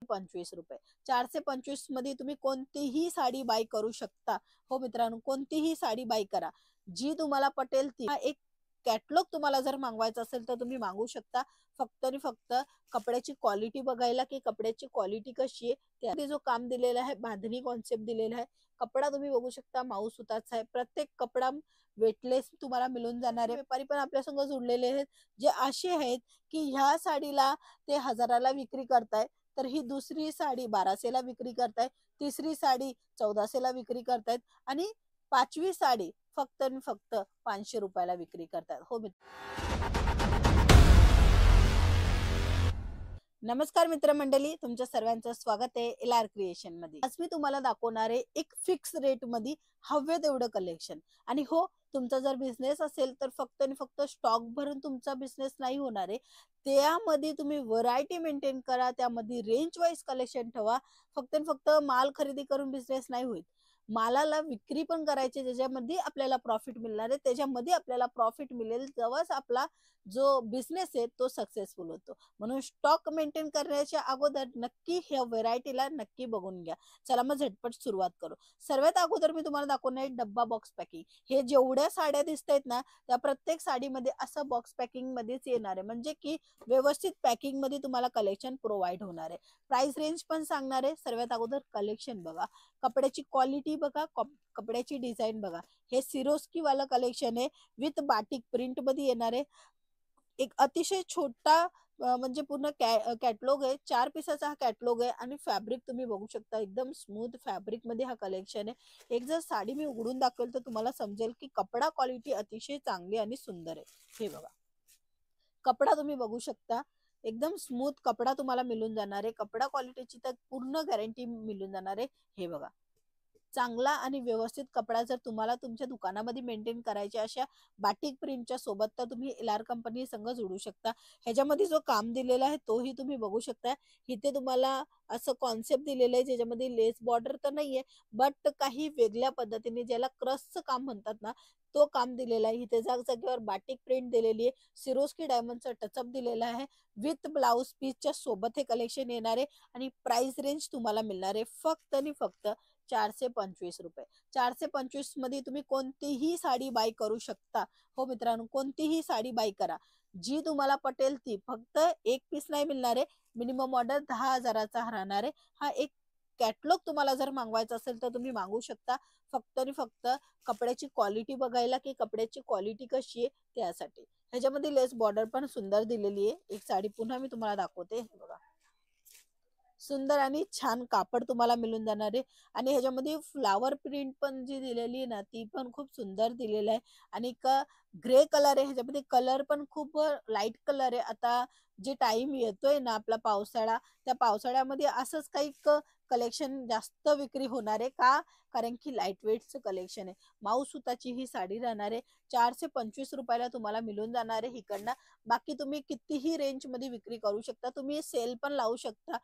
₹425. 425 मध्ये तुम्ही कोणतीही साडी बाय करू शकता. हो मित्रांनो, कोणतीही साडी बाय करा, जी तुम्हाला पटेल ती. हा एक कॅटलॉग तुम्हाला जर मागवायचा असेल तर तुम्ही मागवू शकता. फक्त आणि फक्त कपड्याची क्वालिटी बघायला की कपड्याची क्वालिटी कशी आहे, त्यामध्ये जो काम दिलेला आहे, बांधणी कॉन्सेप्ट दिलेला आहे. कपडा तुम्ही बघू शकता, माऊ सुताचा आहे. प्रत्येक कपडा वेटलेस तुम्हाला मिळून जाणार आहे. व्यापारी पण आपल्या संग जुडलेले आहेत, जे असे आहेत की ह्या साडीला ते 1000ला विक्री करताय, तर ही दुसरी साडी 1200ला विक्री करताय, तिसरी साडी 1400ला विक्री करतायत आणि 5वी साडी फक्त आणि फक्त ₹500ला विक्री करतात. हो नमस्कार मित्रमंडळी, तुमच्या सर्वांचं स्वागत आहे LR क्रिएशन मध्ये. आज मी तुम्हाला दाखवणार आहे एक फिक्स रेट मध्ये हवे तेवढं कलेक्शन. आणि हो, तुमचा जर बिझनेस असेल तर फक्त आणि फक्त स्टॉक भरून तुमचा बिझनेस नाही होणार आहे. त्यामध्ये तुम्ही व्हरायटी मेंटेन करा, त्यामध्ये रेंज वाईज कलेक्शन ठेवा. फक्त आणि फक्त माल खरेदी करून बिझनेस नाही होईल. मालाला विक्री पण करायची, ज्याच्यामध्ये आपल्याला प्रॉफिट मिळणार आहे. त्याच्यामध्ये आपल्याला प्रॉफिट मिळेल तेव्हाच आपला जो बिझनेस आहे तो सक्सेसफुल होतो. म्हणून स्टॉक मेंटेन करण्याच्या अगोदर नक्की ह्या व्हरायटीला नक्की बघून घ्या. चला मग झटपट सुरुवात करू. सर्वात अगोदर मी तुम्हाला दाखवणार आहे डब्बा बॉक्स पॅकिंग. हे जेवढ्या साड्या दिसत आहेत ना, त्या प्रत्येक साडीमध्ये असं बॉक्स पॅकिंग मध्येच येणार आहे, म्हणजे की व्यवस्थित पॅकिंग मध्ये तुम्हाला कलेक्शन प्रोव्हाइड होणार आहे. प्राइस रेंज पण सांगणार आहे. सर्वात अगोदर कलेक्शन बघा, कपड्याची क्वालिटी बघा, कपड्याची डिझाईन बघा. हे सिरोस्की वाला कलेक्शन आहे, विथ बाटिक प्रिंट मध्ये येणार आहे. एक अतिशय छोटा म्हणजे पूर्ण कॅटलॉग आहे. 4 पीसाचा हा कॅटलॉग आहे आणि फॅब्रिक तुम्ही बघू शकता, एकदम स्मूथ फॅब्रिक मध्ये हा कलेक्शन आहे. एक जर साडी मी उघडून दाखवेल तर तुम्हाला समजेल की कपडा क्वालिटी अतिशय चांगली आणि सुंदर आहे. हे बघा, कपडा तुम्ही बघू शकता, एकदम स्मूथ कपडा तुम्हाला मिळून जाणार आहे. कपडा क्वालिटीची तर पूर्ण गॅरंटी मिळून जाणार आहे. हे बघा, चांगला आणि व्यवस्थित कपडा जर तुम्हाला तुमच्या दुकानामध्ये मेंटेन करायचे अशा बाटिक प्रिंटच्या सोबत, तर तुम्ही LR कंपनी संग जोडू शकता. ह्याच्यामध्ये जो काम दिलेला आहे तोही तुम्ही बघू शकता. इथे तुम्हाला असं कॉन्सेप्ट दिलेलं आहे, ज्याच्यामध्ये लेस बॉर्डर तर नाहीये, बट काही वेगळ्या पद्धतीने, ज्याला क्रसचं काम म्हणतात ना, तो काम दिलेला आहे. इथे जागजागेवर बाटिक प्रिंट दिलेली आहे. सिरोस्की डायमंडचा टचअप दिलेला आहे. विथ ब्लाउज पीसच्या सोबत हे कलेक्शन येणार आहे आणि प्राइस रेंज तुम्हाला मिळणार आहे फक्त आणि फक्त ₹425. 425 मध्ये तुम्ही कोणतीही साडी बाय करू शकता. हो मित्रांनो, कोणतीही साडी बाय करा, जी तुम्हाला पटेल ती. फक्त एक पीस नाही मिळणार आहे, मिनिमम ऑर्डर 10,000चा राहणार आहे. हा एक कॅटलॉग तुम्हाला जर मागवायचा असेल तर तुम्ही मागवू शकता. फक्त आणि फक्त कपड्याची क्वालिटी बघायला की कपड्याची क्वालिटी कशी आहे त्यासाठी. ह्याच्यामध्ये लेस बॉर्डर पण सुंदर दिलेली आहे. एक साडी पुन्हा मी तुम्हाला दाखवते. बघा, सुंदर आणि छान कापड तुम्हाला मिळून जाणार आहे. आणि ह्याच्यामध्ये फ्लावर प्रिंट पण जी दिलेली आहे ना, ती पण खूप सुंदर दिलेलं आहे. आणि ग्रे कलर आहे, ह्याच्यामध्ये कलर पण खूप लाईट कलर आहे. आता जे टाइम येतोय ना आपला पावसाळा, त्या पावसाळ्यामध्ये असंच काही कलेक्शन जास्त विक्री होणार आहे का, कारण की लाईट वेटचं कलेक्शन आहे. माऊ सुताची ही साडी राहणार आहे. ₹425 तुम्हाला मिळून जाणार आहे इकडनं. बाकी तुम्ही कितीही रेंज मध्ये विक्री करू शकता. तुम्ही सेल पण लावू शकता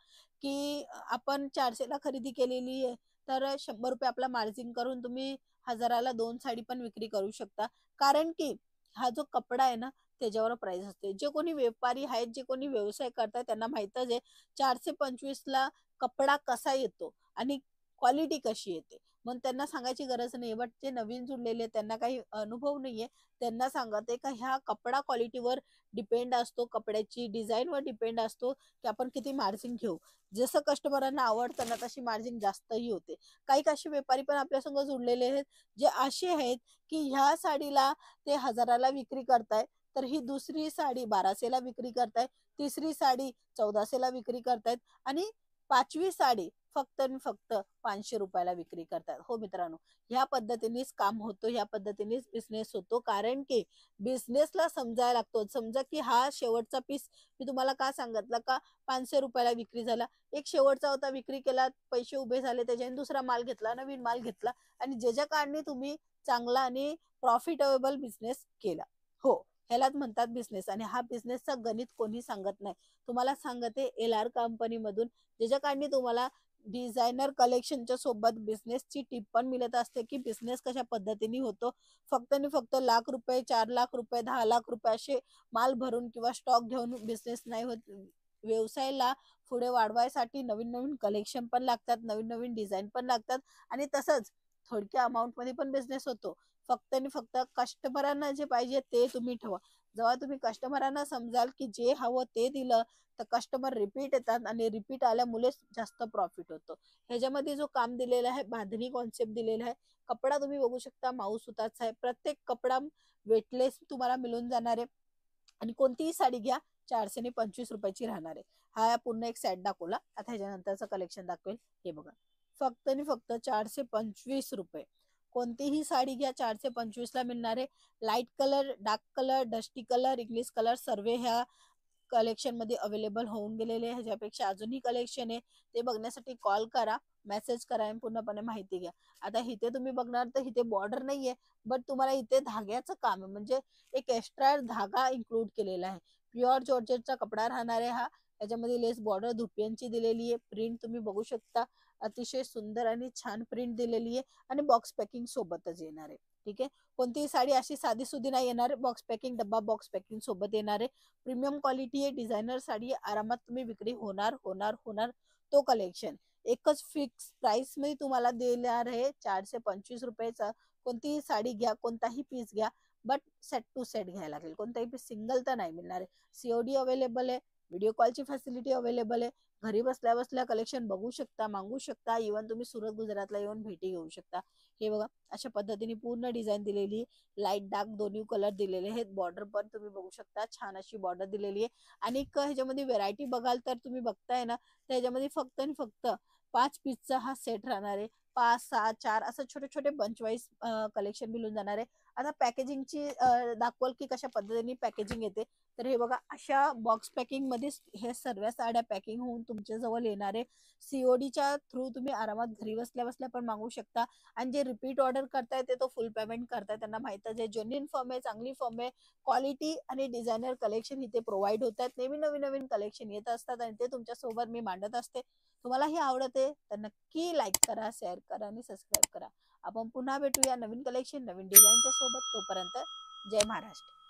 की आपण 400ला खरेदी केलेली आहे, तर ₹100 आपला मार्जिन करून तुम्ही 1000ला 2 साडी पण विक्री करू शकता. कारण की हा जो कपडा आहे ना, त्याच्यावर प्राइस असते. जे कोणी व्यापारी आहेत, जे कोणी व्यवसाय करतात, त्यांना माहितच आहे 425ला कपडा कसा येतो आणि क्वालिटी कशी येते. मग त्यांना सांगायची गरज नाही. बट जे नवीन जुळलेले त्यांना काही अनुभव नाहीये, त्यांना सांगते का ह्या कपडा क्वालिटीवर डिपेंड असतो, कपड्याची डिझाईनवर डिपेंड असतो की आपण किती मार्जिन घेऊ. जसं कस्टमरांना आवडतं ना, तशी मार्जिन जास्तही होते. काही असे व्यापारी पण आपल्या संग जुडलेले आहेत, जे असे आहेत की ह्या साडीला ते 1000ला विक्री करताय, तर ही दुसरी साडी 1200ला विक्री करताय, तिसरी साडी 1400ला विक्री करतायत आणि 5वी साडी फक्त आणि फक्त ₹500ला विक्री करतात. हो मित्रांनो, ह्या पद्धतीनेच काम होतो, ह्या पद्धतीनेच बिझनेस होतो. कारण की बिझनेसला समजायला लागतो. समजा की हा शेवटचा पीस मी तुम्हाला का सांगितलं का ₹500ला विक्री झाला, एक शेवटचा होता, विक्री केला, पैसे उभे झाले, त्याच्याने दुसरा माल घेतला, नवीन माल घेतला आणि ज्याच्या कारणे तुम्ही चांगला आणि प्रॉफिटेबल बिझनेस केला. हो, ह्यालाच म्हणतात बिझनेस. आणि हा बिझनेसचा गणित कोणी सांगत नाही, तुम्हाला सांगते LR कंपनी मधून, ज्याच्या कारणे तुम्हाला डिझायनर कलेक्शनच्या सोबत बिझनेसची टिप पण मिळत असते की बिझनेस कशा पद्धतीने होतो. फक्त आणि फक्त ₹1,00,000, ₹4,00,000, ₹10,00,000 असे माल भरून किंवा स्टॉक घेऊन बिझनेस नाही होत. व्यवसायाला पुढे वाढवायसाठी नवीन नवीन कलेक्शन पण लागतात, नवीन नवीन डिझाईन पण लागतात आणि तसंच थोडक्या अमाऊंट मध्ये पण बिझनेस होतो. फक्त आणि फक्त कस्टमरांना जे पाहिजे ते तुम्ही ठेवा. जेव्हा तुम्ही कस्टमरांना समजाल की जे हवं ते दिलं तर कस्टमर रिपीट येतात आणि रिपीट आल्यामुळे जास्त प्रॉफिट होतो. ह्याच्यामध्ये जो काम दिलेला आहे बांधणी कॉन्सेप्ट दिलेला आहे. कपडा तुम्ही बघू शकता माऊस सुताचा आहे. प्रत्येक कपडा वेटलेस तुम्हाला मिळून जाणार आहे आणि कोणतीही साडी घ्या 400 आणि 25 रुपयाची राहणार आहे. हा पूर्ण एक सेट दाखवला. आता ह्याच्यानंतरचं कलेक्शन दाखवेल. हे बघा फक्त आणि फक्त 425 रुपये. कोणतीही साडी घ्या 425 ला मिळणार आहे. Light colour, dark colour, dusty colour, English colour सर्व ह्या कलेक्शन मध्ये अवेलेबल होऊन गेलेले आहे. ह्याच्यापेक्षा अजूनही कलेक्शन आहे ते बघण्यासाठी कॉल करा, मेसेज करा आणि पूर्णपणे माहिती घ्या. आता इथे तुम्ही बघणार तर इथे बॉर्डर नाहीये, बट तुम्हाला इथे धाग्याचं काम आहे, म्हणजे एक एक्स्ट्रा धागा इन्क्लूड केलेला आहे. प्युअर जॉर्जेटचा कपडा राहणार आहे हा. याच्यामध्ये लेस बॉर्डर धुपियांची दिलेली आहे. प्रिंट तुम्ही बघू शकता, अतिशय सुंदर आणि छान प्रिंट दिलेली आहे आणि बॉक्स पॅकिंग सोबतच येणार आहे. ठीक आहे, कोणतीही साडी अशी साधी सुधी नाही येणार. बॉक्स पॅकिंग, डब्बा बॉक्स पॅकिंग सोबत येणार आहे. प्रीमियम क्वालिटी आहे, डिझायनर साडी आरामात तुम्ही विक्री होणार होणार होणार. तो कलेक्शन एकच फिक्स प्राइस मध्ये तुम्हाला देणार आहे 425 रुपयाचा. कोणतीही साडी घ्या, कोणताही पीस घ्या, बट सेट टू सेट घ्यायला लागेल. कोणताही पीस सिंगल तर नाही मिळणार आहे. सीओडी अवेलेबल आहे, व्हिडिओ कॉलची फॅसिलिटी अवेलेबल आहे. घरी बसल्या बसल्या कलेक्शन बघू शकता, मागू शकता. इव्हन तुम्ही सुरत गुजरातला येऊन भेटी घेऊ शकता. हे बघा अशा पद्धतीने पूर्ण डिझाईन दिलेली, लाईट डार्क दोन्ही कलर दिलेले आहेत. बॉर्डर पण तुम्ही बघू शकता, छान अशी बॉर्डर दिलेली आहे. आणि ह्याच्यामध्ये व्हेरायटी बघाल तर तुम्ही बघताय ना, त्याच्यामध्ये फक्त आणि फक्त 5 पीसचा हा सेट राहणार आहे. 5, 6, 4 असं छोटे छोटे बंच वाईज कलेक्शन मिळून जाणार आहे. आता पॅकेजिंगची दाखवाल की कशा पद्धतीने पॅकेजिंग येते. तर हे बघा अशा बॉक्स पॅकिंग मध्ये हे सर्व साड्या पॅकिंग होऊन तुमच्या जवळ येणार आहे. सीओडीच्या थ्रू तुम्ही आरामात घरी बसल्या बसल्या पण मागू शकता. आणि जे रिपीट ऑर्डर करताय ते तो फुल पेमेंट करताय, त्यांना माहितच आहे जेन्युइन फॉर्म आहे, चांगली फॉर्म आहे. क्वालिटी आणि डिझायनर कलेक्शन इथे प्रोव्हाइड होतात. नेहमी नवीन नवीन कलेक्शन येत असतात आणि ते तुमच्या सोबत मी मांडत असते. तुम्हाला हे आवडते तर नक्की लाईक करा, शेअर करा आणि सबस्क्राईब करा. आपण पुन्हा भेटूया नवीन कलेक्शन, नवीन डिझाईनच्या सोबत. तोपर्यंत जय महाराष्ट्र.